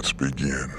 Let's begin.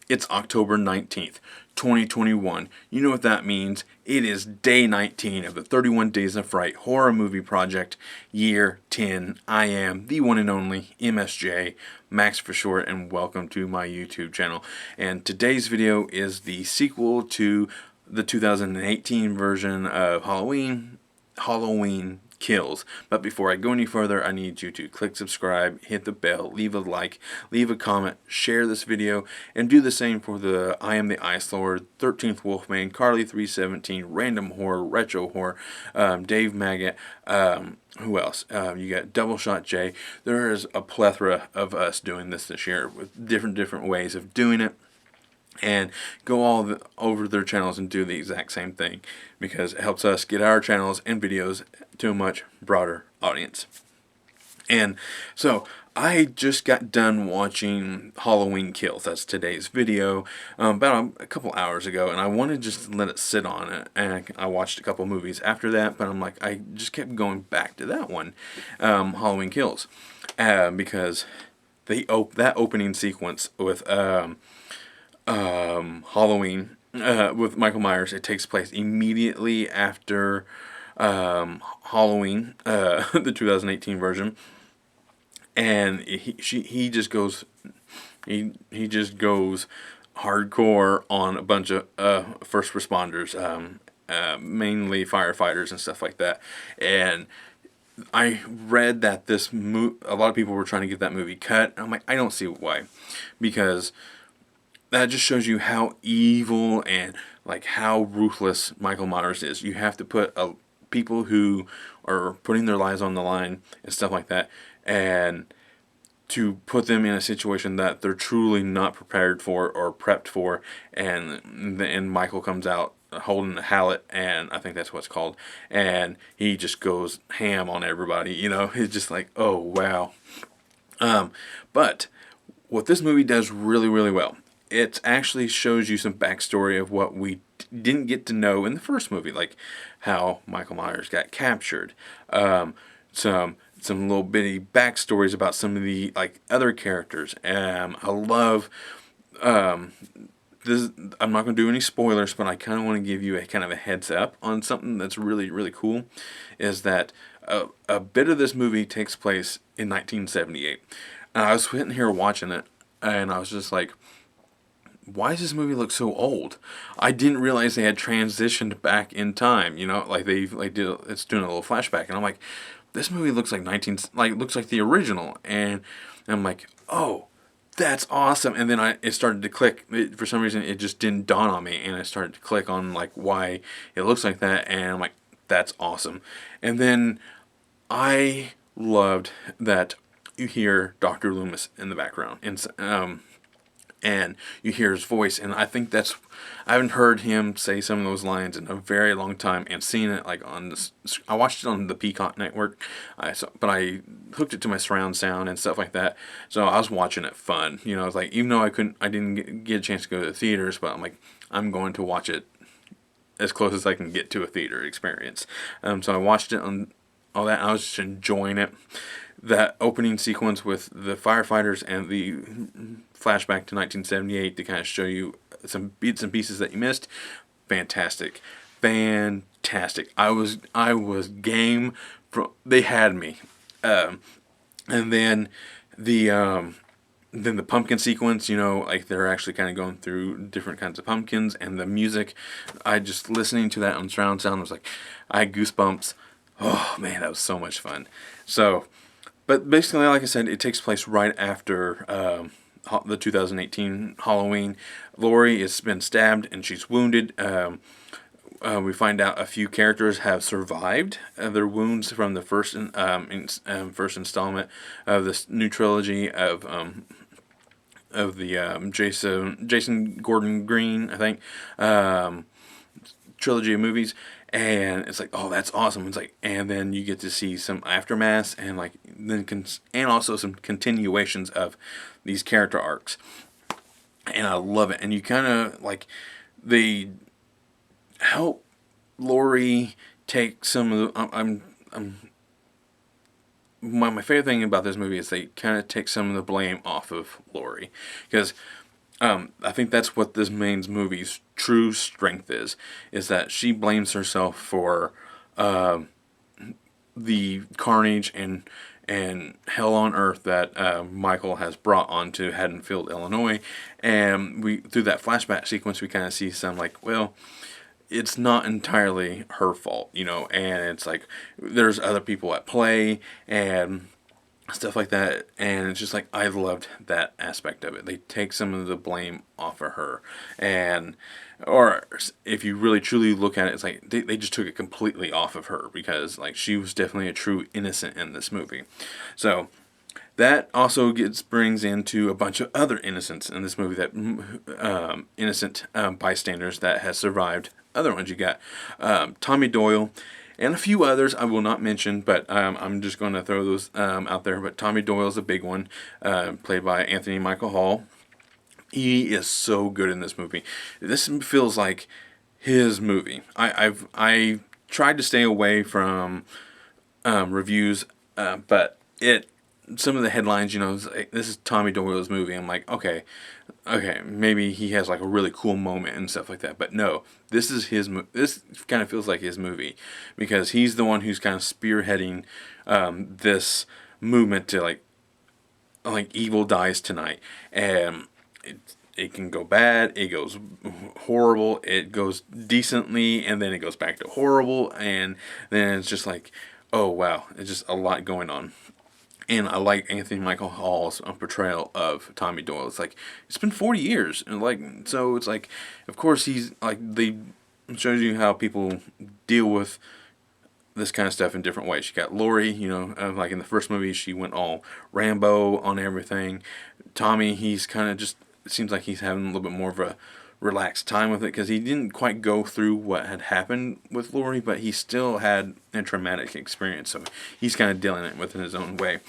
It's October 19th, 2021. You know what that means. It is day 19 of the 31 Days of Fright horror movie project, year 10. I am the one and only MSJ, Max for short, and welcome to my YouTube channel. And today's video is the sequel to the 2018 version of Halloween Kills. But before I go any further, I need you to click subscribe, hit the bell, leave a like, leave a comment, share this video, and do the same for the I Am the Ice Lord, 13th Wolfman, Carly 317, Random Horror, Retro Horror, Dave Maggot, who else? You got Double Shot J. There is a plethora of us doing this year with different ways of doing it. And go over their channels and do the exact same thing, because it helps us get our channels and videos to a much broader audience. And so I just got done watching Halloween Kills. That's today's video, about a couple hours ago, and I wanted just to let it sit on it. And I watched a couple movies after that, but I'm like, I just kept going back to that one, Halloween Kills, because that opening sequence with Halloween with Michael Myers, it takes place immediately after Halloween, the 2018 version, and he just goes hardcore on a bunch of first responders, mainly firefighters and stuff like that. And I read that a lot of people were trying to get that movie cut. I'm like, I don't see why, because that just shows you how evil and like how ruthless Michael Myers is. You have to put people who are putting their lives on the line and stuff like that, and to put them in a situation that they're truly not prepared for or prepped for, and Michael comes out holding a mallet, and I think that's what it's called, and he just goes ham on everybody. You know, it's just like, oh wow. But what this movie does really, really well, it actually shows you some backstory of what we didn't get to know in the first movie, like how Michael Myers got captured. Some little bitty backstories about some of the like other characters. I love this. I'm not going to do any spoilers, but I kind of want to give you a kind of a heads up on something that's really, really cool. Is that a bit of this movie takes place in 1978. And I was sitting here watching it, and I was just like, why does this movie look so old? I didn't realize they had transitioned back in time. You know, like it's doing a little flashback, and I'm like, this movie looks like looks like the original, and I'm like, oh, that's awesome. And then it started to click. For some reason, it just didn't dawn on me, and I started to click on like why it looks like that, and I'm like, that's awesome. And then I loved that you hear Dr. Loomis in the background, and you hear his voice, and I think I haven't heard him say some of those lines in a very long time, and seeing it like I watched it on the Peacock network, but I hooked it to my surround sound and stuff like that, so I was watching it fun, you know. It's like, even though I didn't get a chance to go to the theaters, but I'm like, I'm going to watch it as close as I can get to a theater experience. So I watched it on all that, and I was just enjoying it. That opening sequence with the firefighters and the flashback to 1978 to kind of show you some bits and pieces that you missed. Fantastic. I was game. They had me. And then the pumpkin sequence, you know, like they're actually kind of going through different kinds of pumpkins, and the music, I just listening to that on surround sound was like, I had goosebumps. Oh man, that was so much fun. So, but basically, like I said, it takes place right after the 2018 Halloween. Laurie has been stabbed and she's wounded. We find out a few characters have survived their wounds from the first installment of this new trilogy of the Jason Gordon Green, I think, trilogy of movies. And it's like, oh, that's awesome. It's like, and then you get to see some aftermaths, and like and also some continuations of these character arcs, and I love it. And you kind of like, they help Laurie take some of the. I'm my favorite thing about this movie is they kind of take some of the blame off of Laurie, because I think that's what this main movie's true strength is that she blames herself for the carnage and hell on earth that Michael has brought onto Haddonfield, Illinois, and we through that flashback sequence we kind of see some like, well, it's not entirely her fault, and it's like there's other people at play and stuff like that, and it's just like I loved that aspect of it. They take some of the blame off of her, and or if you really truly look at it, it's like they just took it completely off of her, because like she was definitely a true innocent in this movie. So that also brings into a bunch of other innocents in this movie, that innocent bystanders that has survived. Other ones you got Tommy Doyle and a few others I will not mention, but I'm just going to throw those out there. But Tommy Doyle's a big one, played by Anthony Michael Hall. He is so good in this movie. This feels like his movie. I tried to stay away from reviews, but some of the headlines, like, this is Tommy Doyle's movie. I'm like, okay, maybe he has like a really cool moment and stuff like that. But no, this is his. This kind of feels like his movie, because he's the one who's kind of spearheading this movement to like evil dies tonight, and it can go bad, it goes horrible, it goes decently, and then it goes back to horrible, and then it's just like, oh wow, it's just a lot going on. And I like Anthony Michael Hall's portrayal of Tommy Doyle. It's like it's been 40 years, and like so it's like, of course he's like they shows you how people deal with this kind of stuff in different ways. You got Laurie, like in the first movie, she went all Rambo on everything. Tommy, he's kind of just, it seems like he's having a little bit more of a relaxed time with it, because he didn't quite go through what had happened with Laurie, but he still had a traumatic experience, so he's kind of dealing with it in his own way.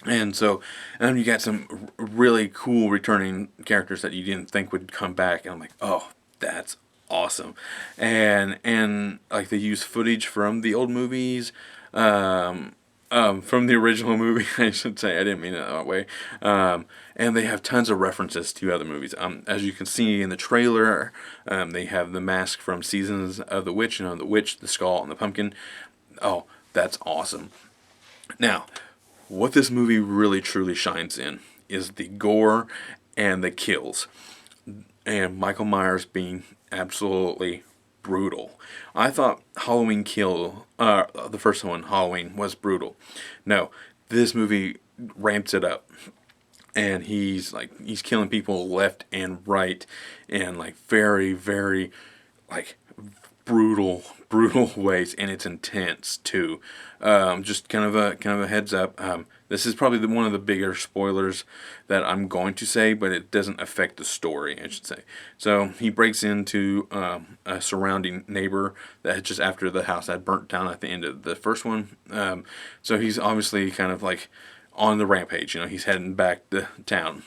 And so, and you got some really cool returning characters that you didn't think would come back, and I'm like, oh, that's awesome. And like they use footage from the old movies, from the original movie, I should say. I didn't mean it that way. And they have tons of references to other movies. As you can see in the trailer, they have the mask from Seasons of the Witch, the witch, the skull, and the pumpkin. Oh, that's awesome. Now, what this movie really truly shines in is the gore and the kills, and Michael Myers being absolutely brutal. I thought Halloween Kill, the first one, Halloween, was brutal. No, this movie ramps it up, and he's killing people left and right, and like very, very like brutal ways, and it's intense too. Just kind of a heads up. This is probably one of the bigger spoilers that I'm going to say, but it doesn't affect the story, I should say. So he breaks into a surrounding neighbor that had just after the house had burnt down at the end of the first one. So he's obviously kind of like on the rampage. He's heading back to town,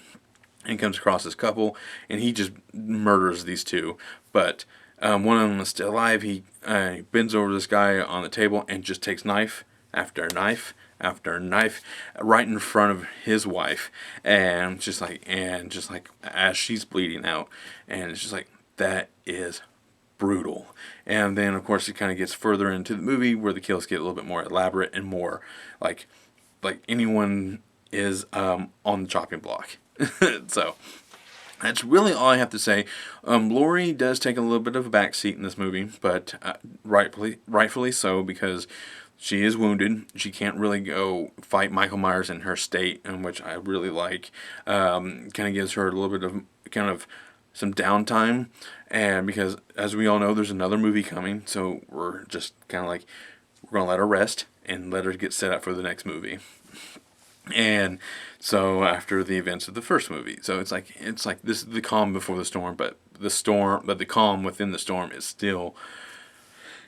and comes across this couple, and he just murders these two. But one of them is still alive. He bends over this guy on the table and just takes knife after knife after knife right in front of his wife, and just like as she's bleeding out, and it's just like, that is brutal. And then of course it kind of gets further into the movie where the kills get a little bit more elaborate and more like anyone is on the chopping block. So that's really all I have to say. Laurie does take a little bit of a backseat in this movie, but rightfully so, because she is wounded. She can't really go fight Michael Myers in her state, in which I really like. Kind of gives her a little bit of some downtime, and because as we all know, there's another movie coming, so we're just kind of like, we're gonna let her rest and let her get set up for the next movie. And so after the events of the first movie, so it's like this is the calm before the storm, but the calm within the storm is still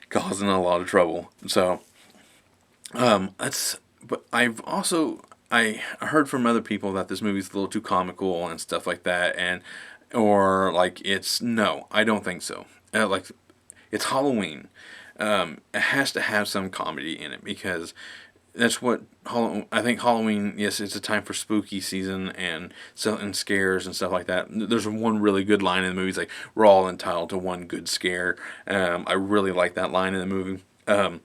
causing a lot of trouble. So but I heard from other people that this movie's a little too comical and stuff like that, and or like no, I don't think so. It's Halloween. It has to have some comedy in it, because that's what I think Halloween. Yes, it's a time for spooky season and scares and stuff like that. There's one really good line in the movie. It's like we're all entitled to one good scare. I really like that line in the movie. And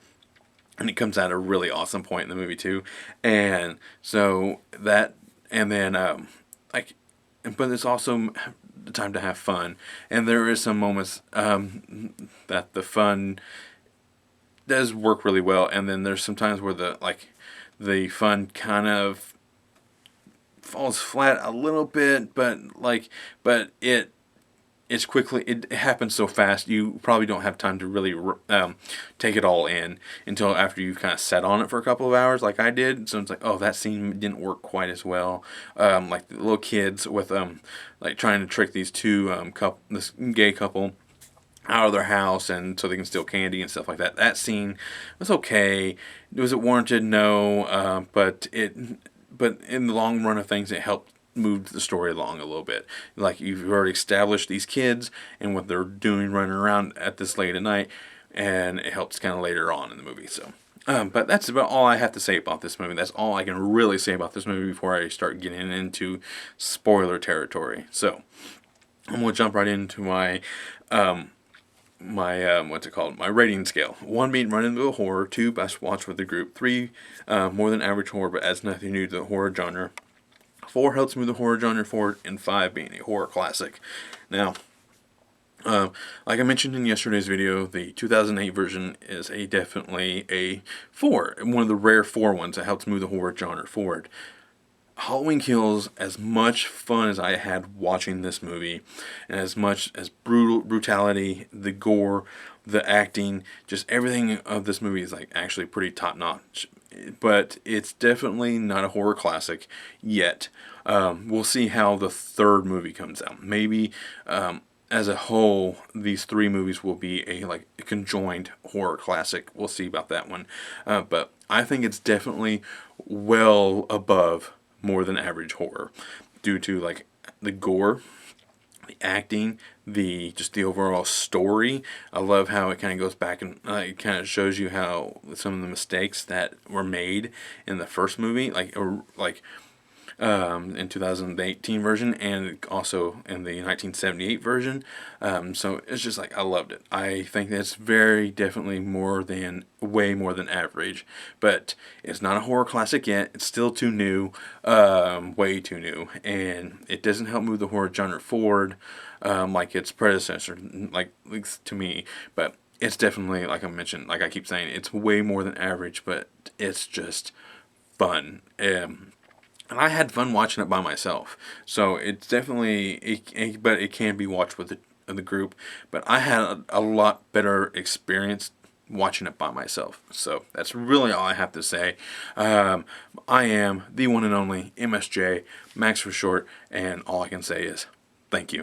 it comes at a really awesome point in the movie too. And so that, and then like, but it's also the time to have fun. And there is some moments that the fun does work really well, and then there's some times where the fun kind of falls flat a little bit, but it happens so fast you probably don't have time to really take it all in until after you've kind of sat on it for a couple of hours like I did. So it's like, oh, that scene didn't work quite as well. Like the little kids with like trying to trick these this gay couple out of their house and so they can steal candy and stuff like that. That scene was okay. Was it warranted? No, but in the long run of things, it helped move the story along a little bit. Like you've already established these kids and what they're doing running around at this late at night, and it helps kind of later on in the movie. So. But that's about all I have to say about this movie. That's all I can really say about this movie before I start getting into spoiler territory. So I'm gonna jump right into my what's it called? My rating scale. 1 being run into a horror, 2 best watch with the group, 3 more than average horror but adds nothing new to the horror genre, 4 helps move the horror genre forward, and 5 being a horror classic. Now, like I mentioned in yesterday's video, the 2008 version is definitely a 4, one of the rare 4 ones that helps move the horror genre forward. Halloween Kills, as much fun as I had watching this movie, and as much as brutality, the gore, the acting, just everything of this movie is like actually pretty top notch. But it's definitely not a horror classic yet. We'll see how the third movie comes out. Maybe as a whole, these 3 movies will be a conjoined horror classic. We'll see about that one. But I think it's definitely well above more than average horror due to like the gore, the acting, the overall story. I love how it kind of goes back and it kind of shows you how some of the mistakes that were made in the first movie, in 2018 version and also in the 1978 version. So it's just like I loved it. I think that's very definitely way more than average, but it's not a horror classic yet. It's still too new, way too new, and it doesn't help move the horror genre forward like its predecessor, like at least to me. But it's definitely, like I mentioned, like I keep saying, it's way more than average, but it's just fun. And I had fun watching it by myself. So it's definitely, but it can be watched with the group. But I had a lot better experience watching it by myself. So that's really all I have to say. I am the one and only MSJ, Max for short, and all I can say is thank you.